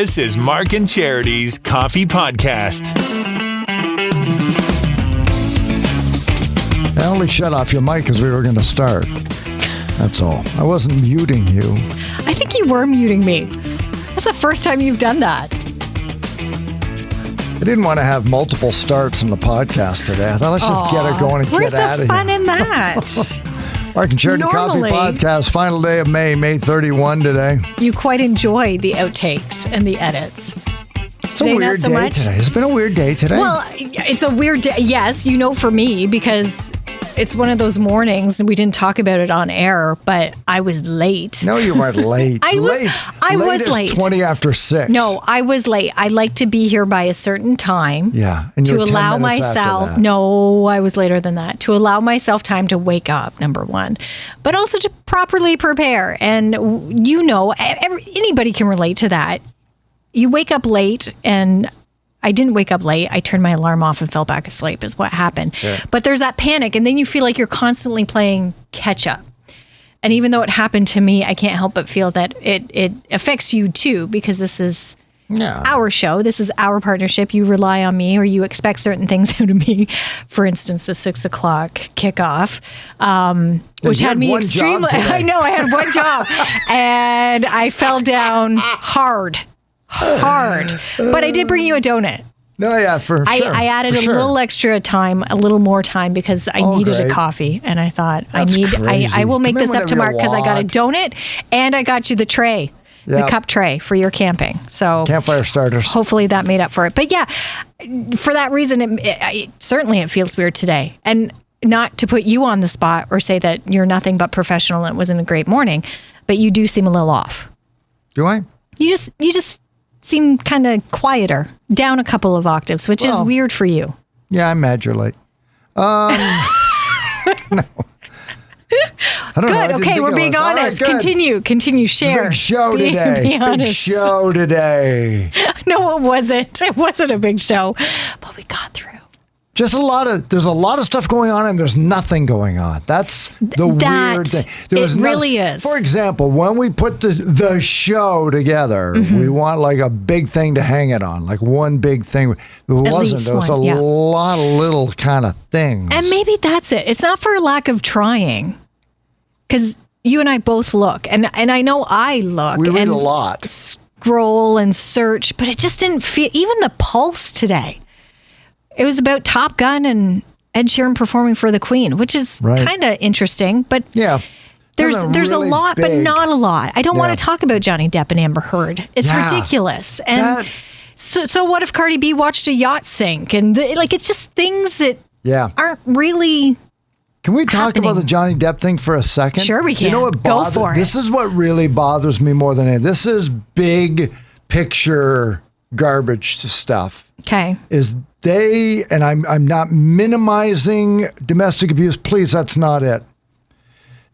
This is Mark and Charity's Coffee Podcast. I only shut off your mic because we were going to start. That's all. I wasn't muting you. I think you were muting me. That's the first time you've done that. I didn't want to have multiple starts in the podcast today. I thought let's just get it going and get out of here. Where's the fun in that? Mark and Charity Coffee Podcast, final day of May 31 today. You quite enjoy the outtakes and the edits. It's a weird day today. It's been a weird day today. Well, it's a weird day. Yes, you know, for me, because it's one of those mornings. We didn't talk about it on air, but I was late. No, you weren't late. I was late. 20 after 6. No, I was late. I like to be here by a certain time. Yeah. And to allow myself. No, I was later than that. To allow myself time to wake up, number one, but also to properly prepare. And you know, anybody can relate to that. You wake up late, and I didn't wake up late. I turned my alarm off and fell back asleep is what happened. Yeah. But there's that panic, and then you feel like you're constantly playing catch up. And even though it happened to me, I can't help but feel that it affects you too, because this is our show. This is our partnership. You rely on me, or you expect certain things out of me. For instance, the 6 o'clock kickoff, which had me extremely. I know I had one job, and I fell down hard. But I did bring you a donut. No, yeah, for sure. I added a little extra time, a little more time, because I needed a coffee, and I thought I will make this up to Mark, because I got a donut and I got you the tray, the cup tray for your camping. So campfire starters. Hopefully that made up for it. But yeah, for that reason, certainly it feels weird today, and not to put you on the spot or say that you're nothing but professional and it wasn't a great morning, but you do seem a little off. Do I? You just seem kind of quieter, down a couple of octaves, which is weird for you. Yeah, I'm mad you're late. No. I don't know. Okay, we're being honest. Right, continue, share. Big show today. Be honest. Big show today. No, it wasn't. It wasn't a big show, but we got through. There's a lot of stuff going on, and there's nothing going on. That's the weird thing. It really is. For example, when we put the show together, we want like a big thing to hang it on, like one big thing. There wasn't. There was a lot of little kind of things. And maybe that's it. It's not for a lack of trying, because you and I both look, and I know I look. We read and a lot. Scroll and search, but it just didn't feel, even the pulse today. It was about Top Gun and Ed Sheeran performing for the Queen, which is kind of interesting. But there's really a lot, but not a lot. I don't want to talk about Johnny Depp and Amber Heard. It's ridiculous. And so what if Cardi B watched a yacht sink? And it's just things that aren't really. Can we talk about the Johnny Depp thing for a second? Sure, we can. You know what Go for it. This is what really bothers me more than anything. This is big picture garbage stuff. Okay. And I'm not minimizing domestic abuse. Please, that's not it.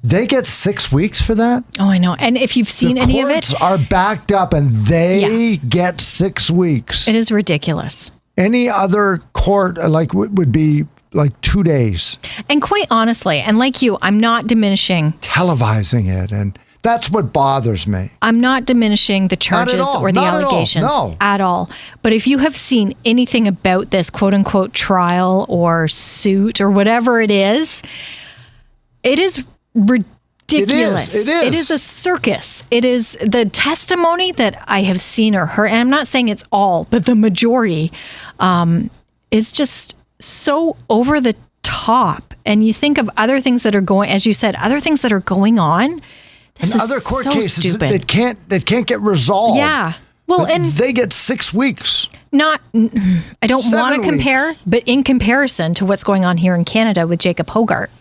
They get 6 weeks for that. Oh, I know. And if you've seen any of it, courts are backed up, and they get 6 weeks. It is ridiculous. Any other court would be like 2 days. And quite honestly, and like you, I'm not diminishing televising it, and that's what bothers me. I'm not diminishing the charges or the allegations at all. But if you have seen anything about this quote unquote trial or suit or whatever it is ridiculous. It is a circus. It is the testimony that I have seen or heard. And I'm not saying it's all, but the majority is just so over the top. And you think of other things that are going, as you said, other things that are going on. This and other court cases that can't get resolved. Yeah. Well, and they get 6 weeks. I don't want to compare, but in comparison to what's going on here in Canada with Jacob Hogart,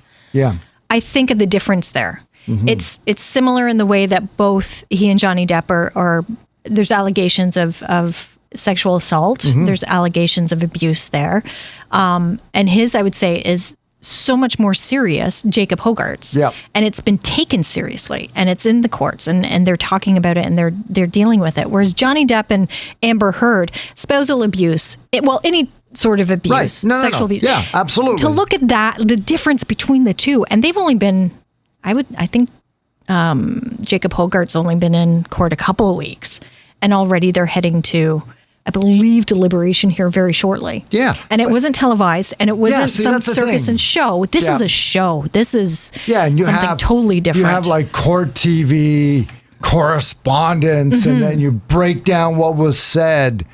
I think of the difference there. Mm-hmm. It's similar in the way that both he and Johnny Depp are there's allegations of sexual assault. Mm-hmm. There's allegations of abuse there. And his, I would say, is so much more serious, Jacob Hogart's. Yep. And it's been taken seriously, and it's in the courts, and they're talking about it, and they're dealing with it. Whereas Johnny Depp and Amber Heard, spousal abuse, any sort of abuse, sexual abuse. Yeah, absolutely. To look at that, the difference between the two, and they've only been, I think Jacob Hogart's only been in court a couple of weeks. and already they're heading to, I believe, deliberation here very shortly. Yeah. And it wasn't televised, and it wasn't some circus thing. and show. This is a show. This is and you something totally different. You have like court TV correspondence, and then you break down what was said.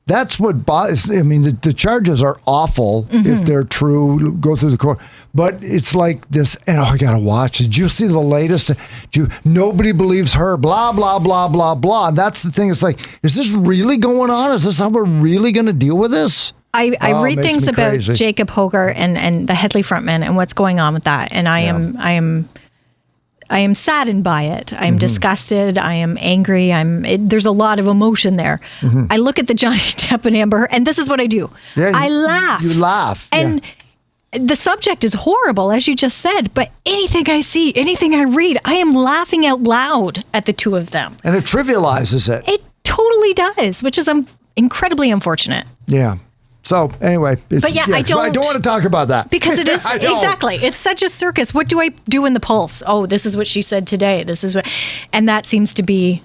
That's what bothers. I mean, the charges are awful if they're true. Go through the court, but it's like this. And I gotta watch. Did you see the latest? Nobody believes her. Blah blah blah blah blah. That's the thing. It's like, is this really going on? Is this how we're really going to deal with this? I read things about Jacob Hoger and the Headley frontman and what's going on with that, and I am saddened by it. I'm disgusted. I am angry. There's a lot of emotion there. I look at the Johnny Depp and Amber, and this is what I do. Yeah, I laugh. You laugh. And the subject is horrible, as you just said, but anything I see, anything I read, I am laughing out loud at the two of them. And it trivializes it. It totally does, which is incredibly unfortunate. Yeah. So anyway, I don't want to talk about that because it is exactly. It's such a circus. What do I do in the Pulse? Oh, this is what she said today. This is what, and that seems to be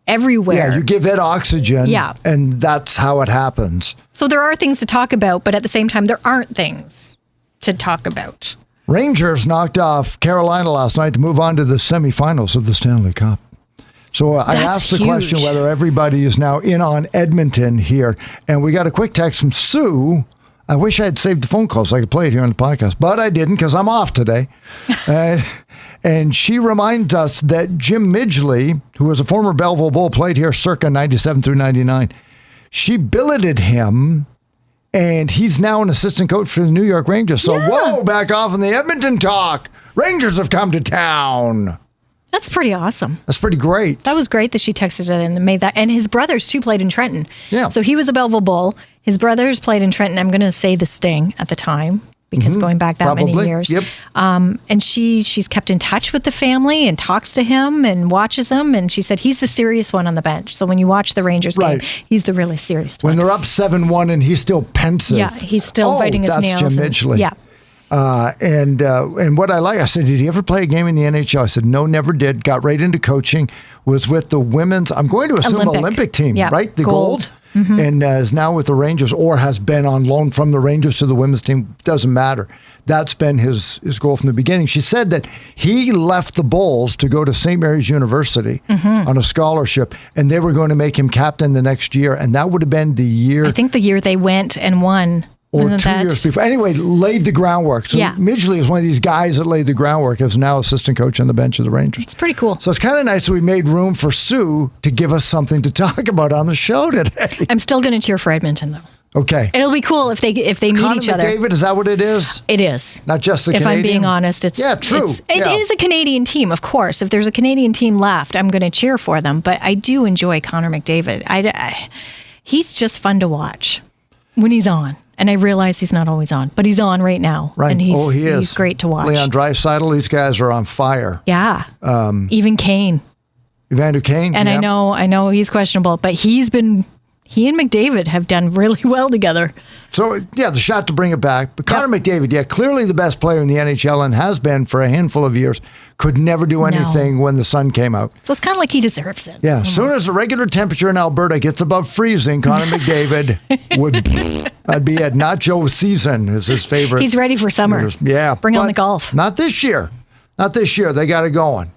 everywhere. Yeah, you give it oxygen. Yeah, and that's how it happens. So there are things to talk about, but at the same time, there aren't things to talk about. Rangers knocked off Carolina last night to move on to the semifinals of the Stanley Cup. So I asked the question whether everybody is now in on Edmonton here. And we got a quick text from Sue. I wish I had saved the phone call so I could play it here on the podcast, but I didn't because I'm off today. And she reminds us that Jim Midgley, who was a former Belleville Bull, played here circa 97 through 99. She billeted him, and he's now an assistant coach for the New York Rangers. So, whoa, back off in the Edmonton talk. Rangers have come to town. That's pretty awesome. That's pretty great. That was great that she texted it and made that. And his brothers, too, played in Trenton. Yeah. So he was a Belleville Bull. His brothers played in Trenton. I'm going to say the Sting at the time because going back that many years. Yep. And she's kept in touch with the family and talks to him and watches him. And she said he's the serious one on the bench. So when you watch the Rangers game, he's the really serious one. When they're up 7-1 and he's still pensive. Yeah, he's still biting his nails. That's Jim Midgley. Yeah. And what I like, I said, did he ever play a game in the NHL? I said, no, never did. Got right into coaching, was with the women's, I'm going to assume Olympic team, right? The gold. And is now with the Rangers or has been on loan from the Rangers to the women's team. Doesn't matter. That's been his goal from the beginning. She said that he left the Bulls to go to St. Mary's University on a scholarship, and they were going to make him captain the next year. And that would have been the year. I think the year they went and won. Or 2 years before. Anyway, laid the groundwork. So Midgley is one of these guys that laid the groundwork. Is now assistant coach on the bench of the Rangers. It's pretty cool. So it's kind of nice that we made room for Sue to give us something to talk about on the show today. I'm still going to cheer for Edmonton, though. Okay. It'll be cool if they meet each other. McDavid, is that what it is? It is. Not just the Canadian? If I'm being honest, it's... Yeah, true. It is a Canadian team, of course. If there's a Canadian team left, I'm going to cheer for them. But I do enjoy Connor McDavid. He's just fun to watch when he's on. And I realize he's not always on, but he's on right now. Right. And he is. He's great to watch. Leon Draisaitl, these guys are on fire. Yeah. Even Kane. Evander Kane. And I know he's questionable, but he and McDavid have done really well together. So, the shot to bring it back. But Connor McDavid, clearly the best player in the NHL and has been for a handful of years, could never do anything when the sun came out. So it's kind of like he deserves it. Yeah, as soon as the regular temperature in Alberta gets above freezing, Connor McDavid that'd be it. Nacho season is his favorite. He's ready for summer. Yeah. Bring on the golf. Not this year. They got it going.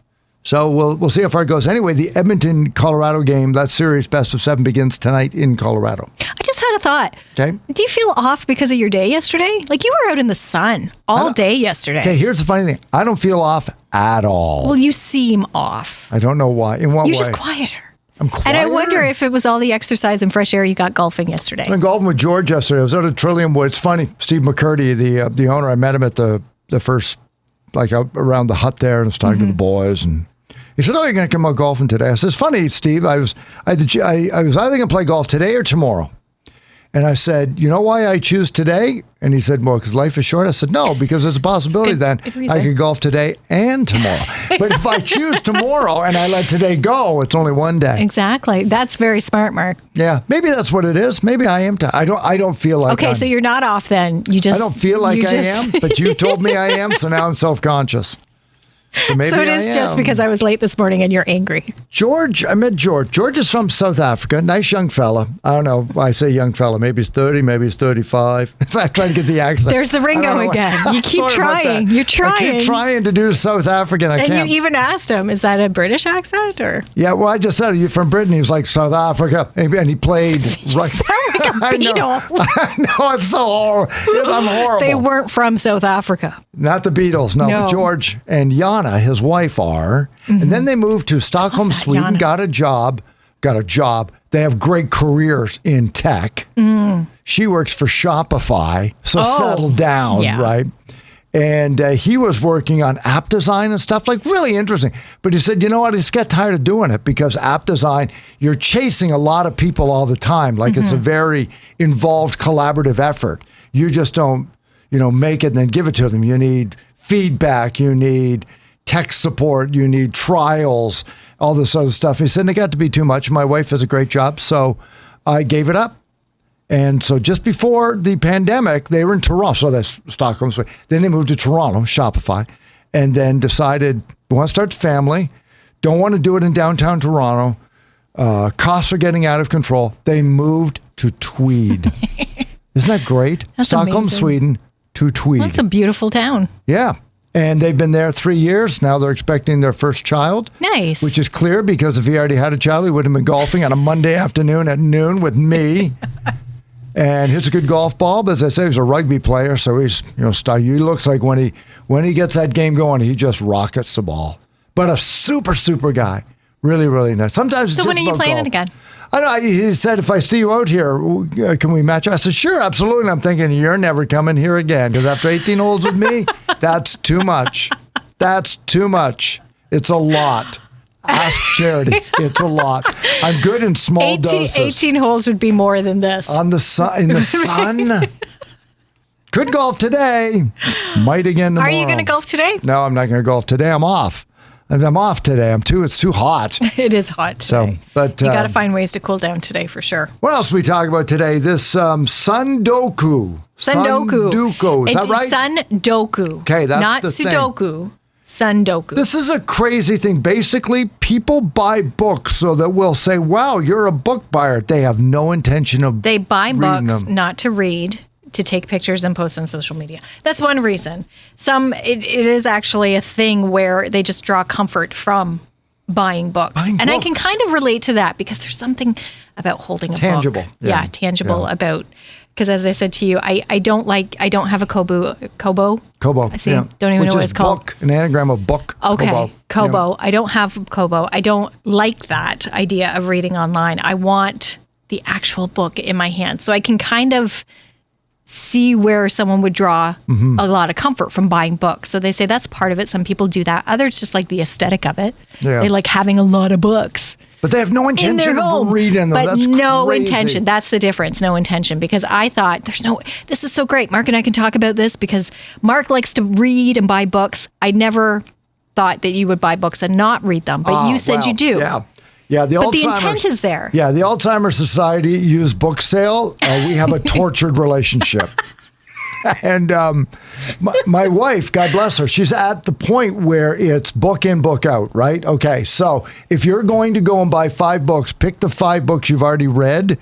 So we'll see how far it goes. Anyway, the Edmonton-Colorado game, that series best of 7 begins tonight in Colorado. I just had a thought. Okay. Do you feel off because of your day yesterday? Like you were out in the sun all day yesterday. Okay, here's the funny thing. I don't feel off at all. Well, you seem off. I don't know why. In what way? You're just quieter. I'm quieter? And I wonder if it was all the exercise and fresh air you got golfing yesterday. I went golfing with George yesterday. I was out at Trillium Wood. It's funny. Steve McCurdy, the owner, I met him at the first, around the hut there and I was talking to the boys and he said, "Oh, you're going to come out golfing today?" I said, "It's funny, Steve. I was either going to play golf today or tomorrow." And I said, "You know why I choose today?" And he said, "Well, because life is short." I said, "No, because there's a possibility then I could golf today and tomorrow. But if I choose tomorrow and I let today go, it's only one day." Exactly. That's very smart, Mark. Yeah, maybe that's what it is. Maybe I am. I don't feel like. Okay, so you're not off then. I don't feel like I am, but you told me I am, so now I'm self-conscious. So maybe So it is just because I was late this morning and you're angry. George, I met George. George is from South Africa. Nice young fella. I don't know. I say young fella. Maybe he's 30, maybe he's 35. So I'm trying to get the accent. There's the Ringo again. You keep trying. You're trying. I keep trying to do South African. I can't. And you even asked him, is that a British accent or? Yeah, well, I just said, are you from Britain? He was like, South Africa. And he played. You sound like a Beatle. I know. It's so horrible. I'm horrible. They weren't from South Africa. Not the Beatles, no. But George and Jana, his wife, are. And then they moved to Stockholm, Sweden, Jana. got a job. They have great careers in tech. She works for Shopify, so settled down, right? And he was working on app design and stuff, like really interesting. But he said, you know what, he just got tired of doing it because app design, you're chasing a lot of people all the time. Like it's a very involved collaborative effort. You just don't, make it and then give it to them. You need feedback. You need tech support. You need trials, all this other stuff. He said, it got to be too much. My wife does a great job, so I gave it up. And so just before the pandemic, they were in Toronto. So that's Stockholm. Then they moved to Toronto, Shopify, and then decided, we want to start a family. Don't want to do it in downtown Toronto. Costs are getting out of control. They moved to Tweed. Isn't that great? That's Stockholm, amazing. Sweden to Tweed. That's a beautiful town. Yeah. And they've been there 3 years. Now they're expecting their first child. Nice. Which is clear because if he already had a child, he would have been golfing on a Monday afternoon at noon with me. And hits a good golf ball, but as I say, he's a rugby player, so he's he looks like when he gets that game going, he just rockets the ball. But a super guy, really, really nice. Sometimes it's so just when are you about playing golf. it again? I know. He said, if I see you out here, can we match? I said, sure, absolutely. And I'm thinking, you're never coming here again because after 18 holes with me, that's too much. That's too much. It's a lot. Ask Charity. It's a lot. I'm good in small doses. 18 holes would be more than this. In the sun. Could golf today. Might again tomorrow. Are you going to golf today? No, I'm not going to golf today. I'm off. I'm off today. It's too hot. It is hot today. So, but you got to find ways to cool down today for sure. What else are we talking about today? This Sundoku. Sundoku. Is that right? Sundoku. Okay, that's not the Sudoku. Sundoku. This is a crazy thing. Basically, people buy books so that we'll say, wow, you're a book buyer. They have no intention of They buy books them. not to read, to take pictures and post on social media. That's one reason. It is actually a thing where they just draw comfort from buying books. And I can kind of relate to that because there's something about holding a tangible. book. Yeah, tangible about... Because as I said to you, I don't have a Kobo. I see. Yeah. Don't even know what it's called. Book, an anagram of book. Okay. Kobo. Yeah. I don't have Kobo. I don't like that idea of reading online. I want the actual book in my hand. So I can kind of see where someone would draw a lot of comfort from buying books. So they say that's part of it. Some people do that. Others just like the aesthetic of it. Yeah. They like having a lot of books. But they have no intention of reading them. But that's no crazy. intention. That's the difference. No intention. Because I thought this is so great. Mark and I can talk about this because Mark likes to read and buy books. I never thought that you would buy books and not read them. But you said you do. Yeah. Yeah, but the intent is there. Yeah, the Alzheimer's Society use book sale. We have a tortured relationship. And my wife, God bless her, she's at the point where it's book in, book out, right? Okay, so if you're going to go and buy 5 books, pick the 5 books you've already read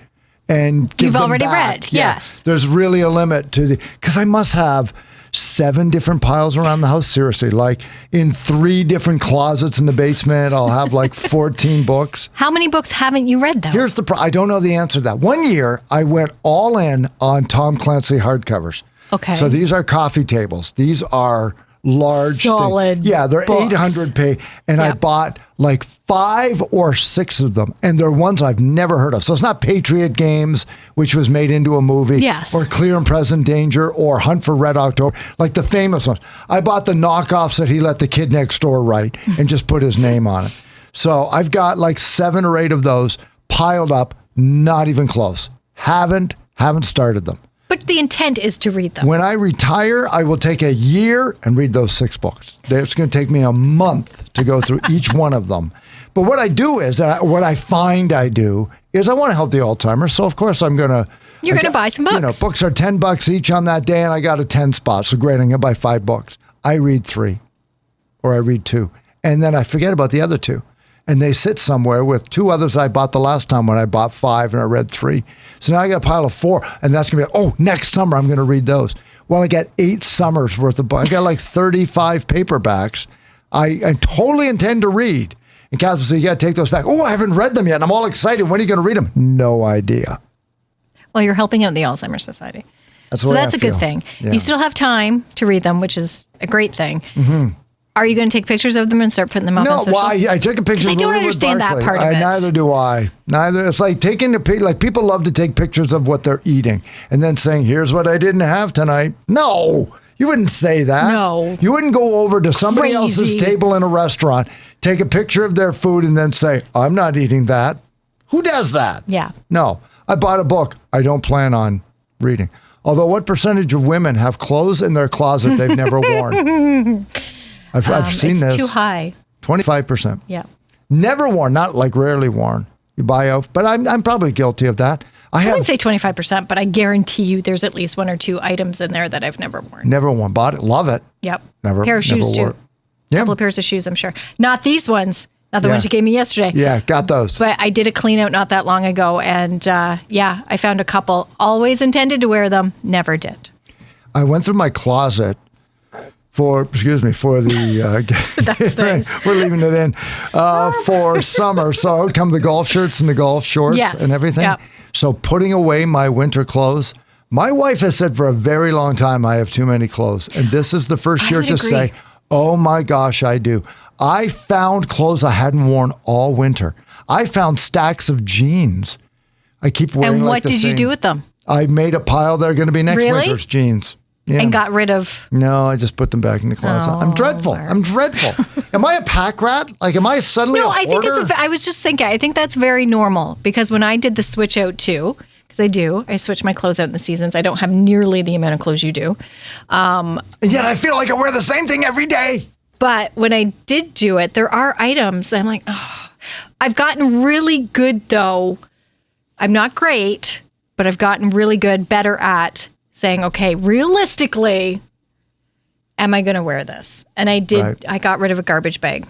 and give You've them already back. read, Yeah. yes. There's really a limit to because I must have 7 different piles around the house. Seriously, like in 3 different closets in the basement, I'll have like 14 books. How many books haven't you read, though? Here's the I don't know the answer to that. One year, I went all in on Tom Clancy hardcovers. Okay. So these are coffee tables. These are large. Solid Yeah, they're books. 800 page. And I bought like 5 or 6 of them. And they're ones I've never heard of. So it's not Patriot Games, which was made into a movie. Yes. Or Clear and Present Danger or Hunt for Red October. Like the famous ones. I bought the knockoffs that he let the kid next door write and just put his name on it. So I've got like 7 or 8 of those piled up. Not even close. Haven't started them. But the intent is to read them. When I retire, I will take a year and read those 6 books. It's going to take me a month to go through each one of them. But what I do is, what I find I do is I want to help the Alzheimer's. So, of course, I'm going to... You're going to buy some books. Books are $10 each on that day, and I got a 10 spot. So, great, I'm going to buy 5 books. I read 3. or I read 2. And then I forget about the other 2. And they sit somewhere with 2 others I bought the last time when I bought 5 and I read 3. So now I got a pile of 4, and that's going to be, next summer I'm going to read those. Well, I got 8 summers worth of books. I got like 35 paperbacks I totally intend to read. And Catherine said, you got to take those back. Oh, I haven't read them yet. And I'm all excited. When are you going to read them? No idea. Well, you're helping out the Alzheimer's Society. That's a good thing. Yeah. You still have time to read them, which is a great thing. Mm-hmm. Are you going to take pictures of them and start putting them up on social? No, I took a picture of I don't understand that part of it. Neither do I. It's like taking people love to take pictures of what they're eating and then saying, here's what I didn't have tonight. No, you wouldn't say that. No. You wouldn't go over to somebody else's table in a restaurant, take a picture of their food and then say, I'm not eating that. Who does that? Yeah. No, I bought a book I don't plan on reading. Although what percentage of women have clothes in their closet they've never worn? I've seen this. It's too high. 25%. Yeah. Never worn, not like rarely worn. You buy out, but I'm probably guilty of that. I wouldn't say 25%, but I guarantee you there's at least 1 or 2 items in there that I've never worn. Never worn. Bought it. Love it. Yep. Never. Pair of shoes too. Yeah. Couple of pairs of shoes, I'm sure. Not these ones. Not the ones you gave me yesterday. Yeah, got those. But I did a clean out not that long ago, and I found a couple. Always intended to wear them. Never did. I went through my closet for the That's nice. We're leaving it in for summer. So I would come the golf shirts and the golf shorts and everything. Yep. So putting away my winter clothes. My wife has said for a very long time I have too many clothes, and this is the first year to say, oh my gosh, I do. I found clothes I hadn't worn all winter. I found stacks of jeans. I keep wearing. And what did you do with them? I made a pile that are going to be next winter's jeans. Yeah. And got rid of... No, I just put them back in the closet. I'm dreadful. Mark. I'm dreadful. Am I a pack rat? Like, am I suddenly a hoarder? No, I think I was just thinking, I think that's very normal because when I did the switch out too, because I switch my clothes out in the seasons. I don't have nearly the amount of clothes you do. And yet I feel like I wear the same thing every day. But when I did do it, there are items that I'm like, I've gotten really good though. I'm not great, but I've gotten really good, better at saying, okay, realistically, am I going to wear this? And I did. Right. I got rid of a garbage bag.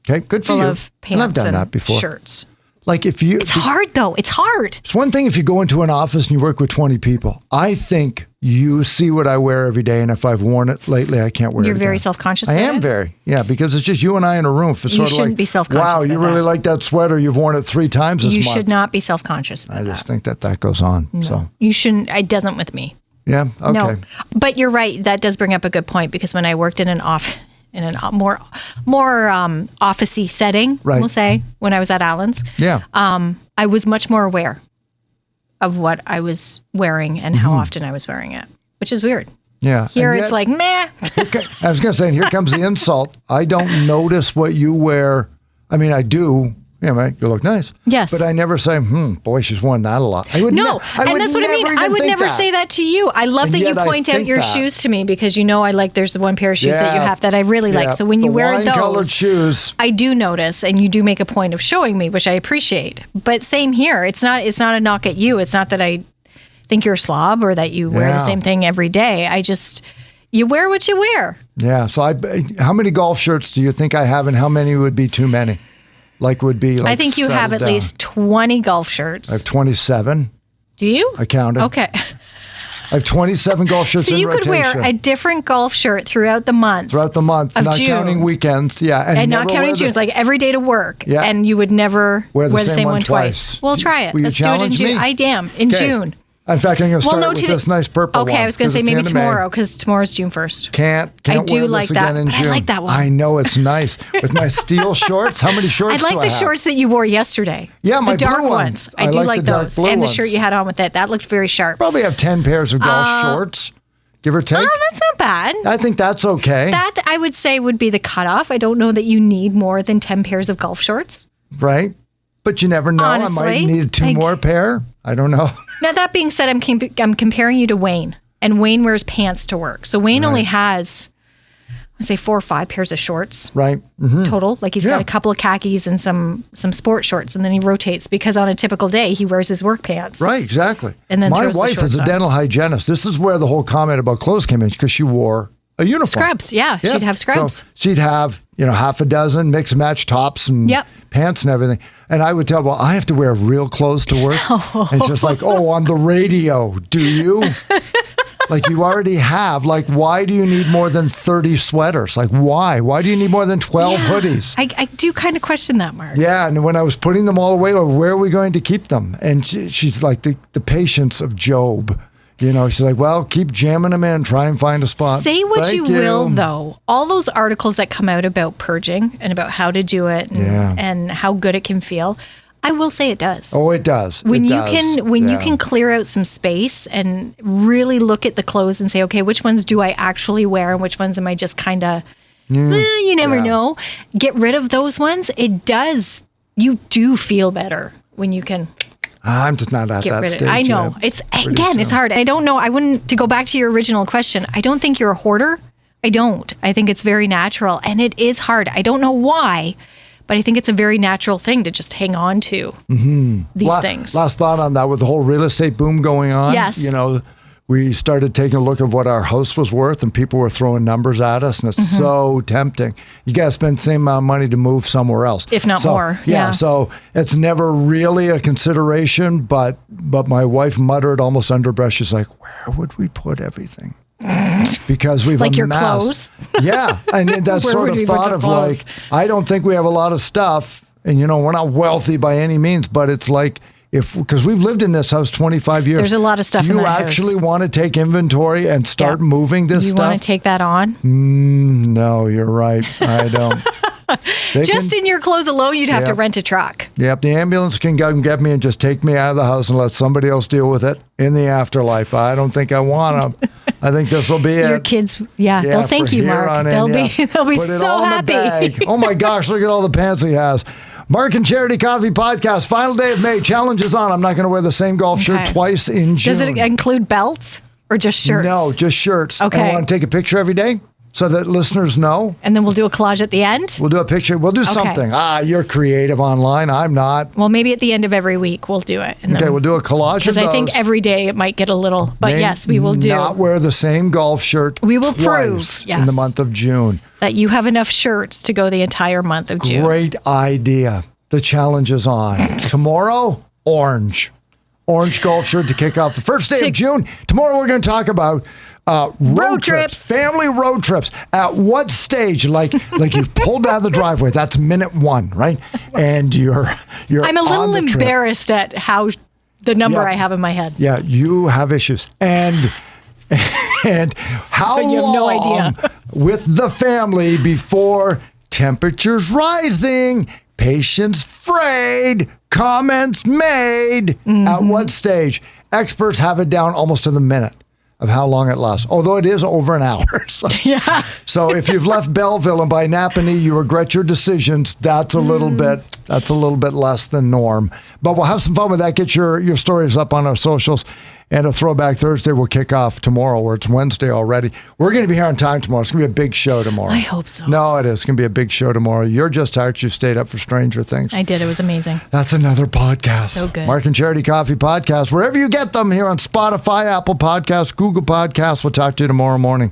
Okay, good for full you. Of pants and I've done that before. Shirts. Like it's hard though. It's hard. It's one thing if you go into an office and you work with 20 people. I think you see what I wear every day, and if I've worn it lately, I can't wear it. You're very self-conscious. I am very, because it's just you and I in a room. For you shouldn't be self-conscious. Wow, you really like that sweater. You've worn it 3 times this month. You should not be self-conscious. I just think that goes on. No, so you shouldn't. It doesn't with me. Yeah. Okay. No, but you're right. That does bring up a good point because when I worked in more office-y setting, we'll say, when I was at Allen's, I was much more aware of what I was wearing and how often I was wearing it, which is weird. Yeah. Here it's like, meh. Okay. I was going to say, and here comes the insult. I don't notice what you wear. I mean, I do. Yeah, right. You look nice. Yes. But I never say, boy, she's worn that a lot. I would and that's what I mean. I would never say that to you. I love that you point out your shoes to me because I like there's one pair of shoes that you have that I really like. So when you wear those shoes, I do notice and you do make a point of showing me, which I appreciate. But same here. It's not a knock at you. It's not that I think you're a slob or that you wear the same thing every day. You wear what you wear. Yeah. So how many golf shirts do you think I have and how many would be too many? I think you have at least 20 golf shirts. I have 27. Do you? I counted. Okay. I have 27 golf shirts in rotation. So you could wear a different golf shirt throughout the month. Not June. Counting weekends. Yeah. And not counting June. Like every day to work. Yeah. And you would never wear the same one twice. Well, try it. Let's do it in June. In June. In fact, I'm going to start with this nice purple one. Okay, I was going to say maybe tomorrow because tomorrow's June 1st. Can't I do wear like this that, again in June. I like that one. I know, it's nice. With my steel shorts, how many shorts do I have? I like the shorts that you wore yesterday. Yeah, my the dark blue ones. I do like those. And the shirt you had on with it. That looked very sharp. Probably have 10 pairs of golf shorts, give or take. Oh, that's not bad. I think that's okay. That, I would say, would be the cutoff. I don't know that you need more than 10 pairs of golf shorts. Right. But you never know. Honestly, I might need 2 more pair. I don't know. Now, that being said, I'm comparing you to Wayne. And Wayne wears pants to work. So Wayne only has, I say 4 or 5 pairs of shorts. Right. Total. Like he's got a couple of khakis and some sport shorts. And then he rotates because on a typical day, he wears his work pants. Right, exactly. And then my wife is a dental hygienist. This is where the whole comment about clothes came in because she wore a uniform. Scrubs, yeah. She'd have scrubs. So she'd have, half a dozen mix and match tops and pants and everything. And I would tell, well, I have to wear real clothes to work. And it's just like, on the radio, do you? Like you already have. Like, why do you need more than 30 sweaters? Like, why? Why do you need more than 12 hoodies? I do kind of question that, Mark. Yeah, and when I was putting them all away, where are we going to keep them? And she's like the patience of Job. She's like, well, keep jamming them in, try and find a spot. Say what you will, though. All those articles that come out about purging and about how to do it and how good it can feel, I will say it does. Oh, it does. When you can clear out some space and really look at the clothes and say, okay, which ones do I actually wear and which ones am I just kind of, you never know. Get rid of those ones. It does. You do feel better when you can. I'm just not at that stage. I know. It's hard. I don't know. To go back to your original question, I don't think you're a hoarder. I don't. I think it's very natural and it is hard. I don't know why. But I think it's a very natural thing to just hang on to these things. Last thought on that with the whole real estate boom going on. Yes. We started taking a look at what our house was worth and people were throwing numbers at us and it's so tempting. You got to spend the same amount of money to move somewhere else. If not more. Yeah. So it's never really a consideration, but my wife muttered almost under breath. She's like, where would we put everything? Because we've like amassed, your clothes. Yeah, and that sort of thought of like, I don't think we have a lot of stuff, and we're not wealthy by any means, but it's like because we've lived in this house 25 years. There's a lot of stuff. Do you in that actually house. Want to take inventory and start moving this stuff? You want to take that on? No, you're right. I don't. In your clothes alone, you'd have to rent a truck. Yep, the ambulance can go and get me and just take me out of the house and let somebody else deal with it in the afterlife. I don't think I want them. I think this will be it. Your kids, they'll thank you, Mark. They'll be Put it so all happy. In the bag. Oh my gosh, look at all the pants he has. Mark and Charity Coffee Podcast, final day of May. Challenge is on. I'm not going to wear the same golf shirt twice in June. Does it include belts or just shirts? No, just shirts. Okay. And I want to take a picture every day so that listeners know. And then we'll do a collage at the end? We'll do a picture. We'll do something. You're creative online. I'm not. Well, maybe at the end of every week we'll do it. Okay, we'll do a collage because I think every day it might get a little, but yes, we will do. Not wear the same golf shirt we will twice prove in the month of June. That you have enough shirts to go the entire month of June. Great idea. The challenge is on. Tomorrow, orange. Orange golf shirt to kick off the first day of June. Tomorrow we're going to talk about road trips, family road trips. At what stage, like you've pulled out of the driveway, that's minute 1, right? And you're I'm a little embarrassed at how the number I have in my head. Yeah, you have issues. And how so you have no idea. With the family before temperatures rising, patients frayed, comments made. At what stage? Experts have it down almost to the minute of how long it lasts, although it is over an hour. So if you've left Belleville and by Napanee you regret your decisions, that's a little bit less than norm. But we'll have some fun with that. Get your stories up on our socials. And a Throwback Thursday will kick off tomorrow, where it's Wednesday already. We're going to be here on time tomorrow. It's going to be a big show tomorrow. I hope so. No, it is. It's going to be a big show tomorrow. You're just tired. You stayed up for Stranger Things. I did. It was amazing. That's another podcast. So good. Mark and Charity Coffee Podcast. Wherever you get them, here on Spotify, Apple Podcasts, Google Podcasts. We'll talk to you tomorrow morning.